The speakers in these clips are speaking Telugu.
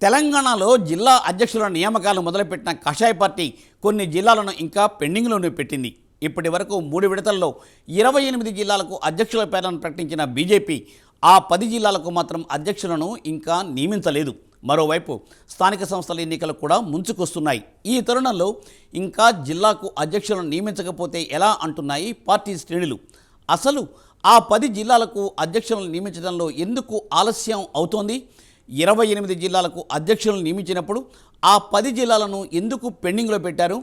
తెలంగాణలో జిల్లా అధ్యక్షుల నియామకాలు మొదలుపెట్టిన కాషాయ పార్టీ కొన్ని జిల్లాలను ఇంకా పెండింగ్లోనే పెట్టింది. ఇప్పటి వరకు 3 విడతల్లో 28 జిల్లాలకు అధ్యక్షుల పేర్లను ప్రకటించిన బీజేపీ ఆ 10 జిల్లాలకు మాత్రం అధ్యక్షులను ఇంకా నియమించలేదు. మరోవైపు స్థానిక సంస్థల ఎన్నికలు కూడా ముంచుకొస్తున్నాయి. ఈ తరుణంలో ఇంకా జిల్లాకు అధ్యక్షులను నియమించకపోతే ఎలా అంటున్నాయి పార్టీ శ్రేణులు. అసలు ఆ 10 జిల్లాలకు అధ్యక్షులను నియమించడంలో ఎందుకు ఆలస్యం అవుతోంది? 28 జిల్లాలకు అధ్యక్షులను నియమించినప్పుడు ఆ 10 జిల్లాలను ఎందుకు పెండింగ్లో పెట్టారు?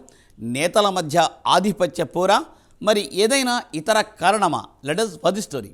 నేతల మధ్య ఆధిపత్య పోరా, మరి ఏదైనా ఇతర కారణమా? Let us watch the story.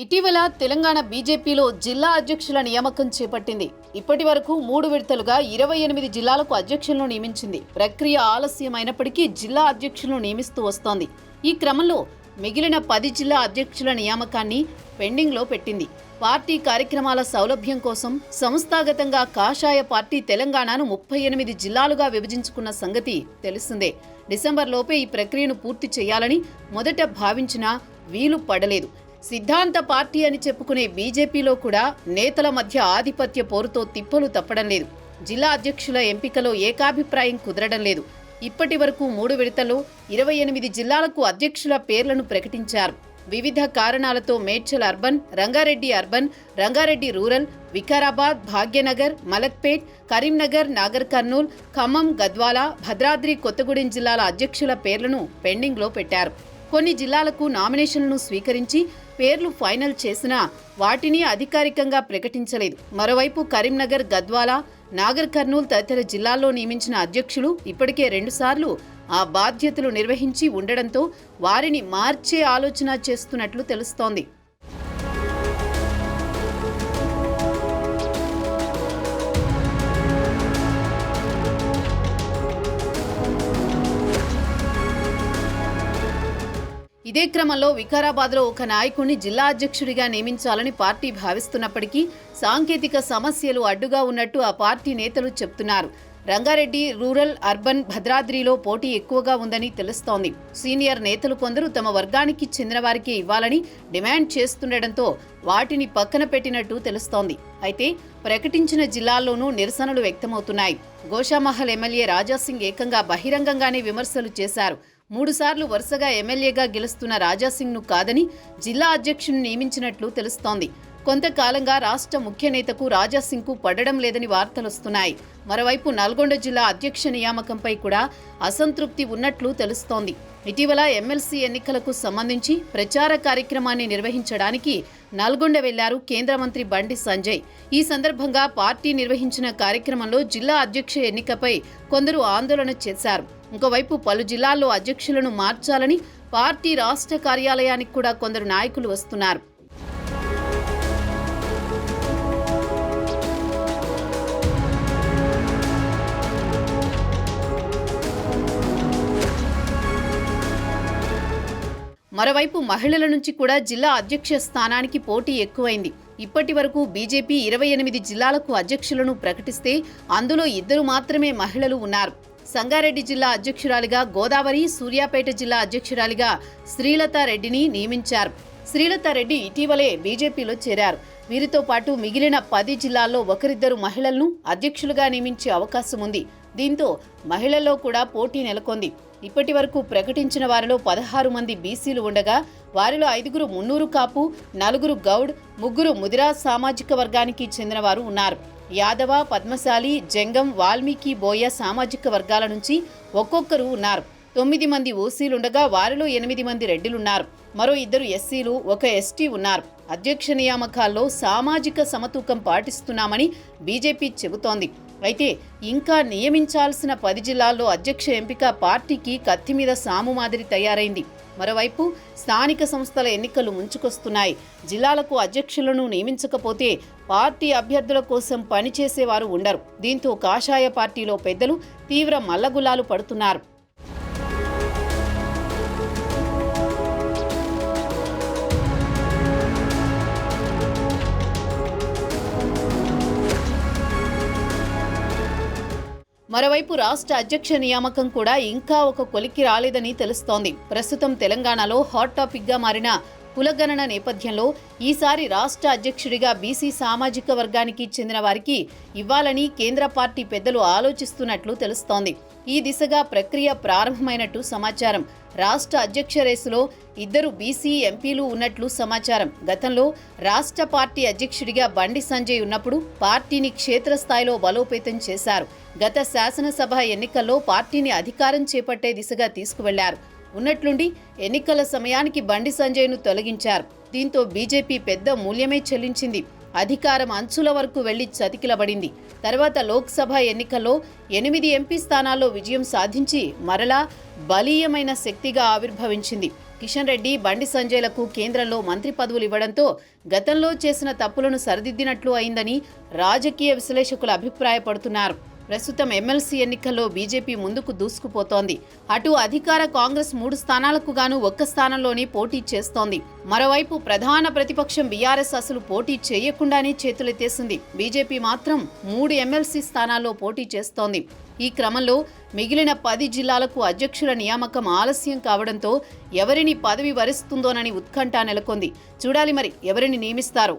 ఇటీవల తెలంగాణ బీజేపీలో జిల్లా అధ్యక్షుల నియామకం చేపట్టింది. ఇప్పటి వరకు 3 విడతలుగా 28 జిల్లాలకు అధ్యక్షులను నియమించింది. ప్రక్రియ ఆలస్యమైనప్పటికీ జిల్లా అధ్యక్షులను నియమిస్తూ వస్తోంది. ఈ క్రమంలో మిగిలిన 10 జిల్లా అధ్యక్షుల నియామకాన్ని పెండింగ్లో పెట్టింది. పార్టీ కార్యక్రమాల సౌలభ్యం కోసం సంస్థాగతంగా కాషాయ పార్టీ తెలంగాణను 38 జిల్లాలుగా విభజించుకున్న సంగతి తెలిసిందే. డిసెంబర్లోపే ఈ ప్రక్రియను పూర్తి చేయాలని మొదట భావించినా వీలు పడలేదు. సిద్ధాంత పార్టీ అని చెప్పుకునే బీజేపీలో కూడా నేతల మధ్య ఆధిపత్య పోరుతో తిప్పలు తప్పడం లేదు. జిల్లా అధ్యక్షుల ఎంపికలో ఏకాభిప్రాయం కుదరడం లేదు. ఇప్పటి వరకు 3 విడతల్లో 28 జిల్లాలకు అధ్యక్షుల పేర్లను ప్రకటించారు. వివిధ కారణాలతో Medchal urban, Rangareddy urban, Rangareddy rural, Vikarabad, Bhagyanagar, Malakpet, Karimnagar, Nagar Kurnool, Khammam, Gadwal, Bhadradri Kothagudem జిల్లాల అధ్యక్షుల పేర్లను పెండింగ్లో పెట్టారు. కొన్ని జిల్లాలకు నామినేషన్లను స్వీకరించి పేర్లు ఫైనల్ చేసినా వాటిని అధికారికంగా ప్రకటించలేదు. మరోవైపు కరీంనగర్, గద్వాల, నాగర్ కర్నూల్ తదితర జిల్లాల్లో నియమించిన అధ్యక్షులు ఇప్పటికే 2 సార్లు ఆ బాధ్యతలు నిర్వహించి ఉండడంతో వారిని మార్చే ఆలోచన చేస్తున్నట్లు తెలుస్తోంది. ఇదే క్రమంలో వికారాబాద్లో ఒక నాయకుడిని జిల్లా అధ్యక్షుడిగా నియమించాలని పార్టీ భావిస్తున్నప్పటికీ సాంకేతిక సమస్యలు అడ్డుగా ఉన్నట్టు ఆ పార్టీ నేతలు చెబుతున్నారు. రంగారెడ్డి రూరల్, అర్బన్, భద్రాద్రిలో పోటీ ఎక్కువగా ఉందని తెలుస్తోంది. సీనియర్ నేతలు కొందరు తమ వర్గానికి చెందిన వారికి ఇవ్వాలని డిమాండ్ చేస్తుండటంతో వాటిని పక్కన పెట్టినట్టు తెలుస్తోంది. అయితే ప్రకటించిన జిల్లాల్లోనూ నిరసనలు వ్యక్తమవుతున్నాయి. గోషామహల్ ఎమ్మెల్యే రాజాసింగ్ ఏకంగా బహిరంగంగానే విమర్శలు చేశారు. 3 సార్లు వరుసగా ఎమ్మెల్యేగా గెలుస్తున్న రాజాసింగ్ను కాదని జిల్లా అధ్యక్షుని నియమించినట్లు తెలుస్తోంది. కొంతకాలంగా రాష్ట్ర ముఖ్య నేతకు రాజాసింగ్కు పడడం లేదని వార్తలొస్తున్నాయి. మరోవైపు నల్గొండ జిల్లా అధ్యక్ష నియామకంపై కూడా అసంతృప్తి ఉన్నట్లు తెలుస్తోంది. ఇటీవల ఎమ్మెల్సీ ఎన్నికలకు సంబంధించి ప్రచార కార్యక్రమాన్ని నిర్వహించడానికి నల్గొండ వెళ్లారు కేంద్ర మంత్రి బండి సంజయ్. ఈ సందర్భంగా పార్టీ నిర్వహించిన కార్యక్రమంలో జిల్లా అధ్యక్ష ఎన్నికపై కొందరు ఆందోళన చేశారు. ఇంకోవైపు పలు జిల్లాల్లో అధ్యక్షులను మార్చాలని పార్టీ రాష్ట్ర కార్యాలయానికి కూడా కొందరు నాయకులు వస్తున్నారు. మరోవైపు మహిళల నుంచి కూడా జిల్లా అధ్యక్ష స్థానానికి పోటీ ఎక్కువైంది. ఇప్పటి వరకు బీజేపీ 28 జిల్లాలకు అధ్యక్షులను ప్రకటిస్తే అందులో 2 మాత్రమే మహిళలు ఉన్నారు. సంగారెడ్డి జిల్లా అధ్యక్షురాలిగా గోదావరి, సూర్యాపేట జిల్లా అధ్యక్షురాలిగా శ్రీలతారెడ్డిని నియమించారు. శ్రీలతారెడ్డి ఇటీవలే బీజేపీలో చేరారు. వీరితో పాటు మిగిలిన 10 జిల్లాల్లో ఒకరిద్దరు మహిళలను అధ్యక్షులుగా నియమించే అవకాశం ఉంది. దీంతో మహిళల్లో కూడా పోటీ నెలకొంది. ఇప్పటి వరకు ప్రకటించిన వారిలో 16 మంది బీసీలు ఉండగా వారిలో 5 మున్నూరు కాపు, 4 గౌడ్, 3 ముదిరా సామాజిక వర్గానికి చెందిన వారు ఉన్నారు. యాదవ, పద్మశాలి, జంగం, వాల్మీకి, బోయ సామాజిక వర్గాల నుంచి ఒక్కొక్కరు ఉన్నారు. 9 మంది ఓసీలుండగా వారిలో 8 మంది రెడ్డిలున్నారు. మరో 2 ఎస్సీలు, 1 ఎస్టీ ఉన్నారు. అధ్యక్ష నియామకాల్లో సామాజిక సమతూకం పాటిస్తున్నామని బీజేపీ చెబుతోంది. అయితే ఇంకా నియమించాల్సిన 10 జిల్లాల్లో అధ్యక్ష ఎంపిక పార్టీకి కత్తి మీద సాము మాదిరి తయారైంది. మరోవైపు స్థానిక సంస్థల ఎన్నికలు ముంచుకొస్తున్నాయి. జిల్లాలకు అధ్యక్షులను నియమించకపోతే పార్టీ అభ్యర్థుల కోసం పనిచేసేవారు ఉండరు. దీంతో కాషాయ పార్టీలో పెద్దలు తీవ్ర మల్లగుల్లాలు పడుతున్నారు. మరోవైపు రాష్ట్ర అధ్యక్ష నియామకం కూడా ఇంకా ఒక కొలిక్కి రాలేదని తెలుస్తోంది. ప్రస్తుతం తెలంగాణలో హాట్ టాపిక్ గా మారిన కులగణన నేపథ్యంలో ఈసారి రాష్ట్ర అధ్యక్షుడిగా బీసీ సామాజిక వర్గానికి చెందిన వారికి ఇవ్వాలని కేంద్ర పార్టీ పెద్దలు ఆలోచిస్తున్నట్లు తెలుస్తోంది. ఈ దిశగా ప్రక్రియ ప్రారంభమైనట్టు సమాచారం. రాష్ట్ర అధ్యక్ష రేసులో 2 బీసీ ఎంపీలు ఉన్నట్లు సమాచారం. గతంలో రాష్ట్ర పార్టీ అధ్యక్షుడిగా బండి సంజయ్ ఉన్నప్పుడు పార్టీని క్షేత్రస్థాయిలో బలోపేతం చేశారు. గత శాసనసభ ఎన్నికల్లో పార్టీని అధికారం చేపట్టే దిశగా తీసుకువెళ్లారు. ఉన్నట్లుండి ఎన్నికల సమయానికి బండి సంజయ్ను తొలగించారు. దీంతో బీజేపీ పెద్ద మూల్యమే చెల్లించింది. అధికారం అంచుల వరకు వెళ్లి చతికిలబడింది. తర్వాత లోక్సభ ఎన్నికల్లో 8 ఎంపీ స్థానాల్లో విజయం సాధించి మరలా బలీయమైన శక్తిగా ఆవిర్భవించింది. కిషన్ రెడ్డి, బండి సంజయ్లకు కేంద్రంలో మంత్రి పదవులు ఇవ్వడంతో గతంలో చేసిన తప్పులను సరిదిద్దినట్లు అయిందని రాజకీయ విశ్లేషకులు అభిప్రాయపడుతున్నారు. ప్రస్తుతం ఎమ్మెల్సీ ఎన్నికల్లో బీజేపీ ముందుకు దూసుకుపోతోంది. అటు అధికార కాంగ్రెస్ 3 స్థానాలకు గాను 1 స్థానంలోనే పోటీ చేస్తోంది. మరోవైపు ప్రధాన ప్రతిపక్షం బీఆర్ఎస్ అసలు పోటీ చేయకుండానే చేతులెత్తేసింది. బీజేపీ మాత్రం 3 ఎమ్మెల్సీ స్థానాల్లో పోటీ చేస్తోంది. ఈ క్రమంలో మిగిలిన 10 జిల్లాలకు అధ్యక్షుల నియామకం ఆలస్యం కావడంతో ఎవరిని పదవి వరిస్తుందోనని ఉత్కంఠ నెలకొంది. చూడాలి మరి ఎవరిని నియమిస్తారో.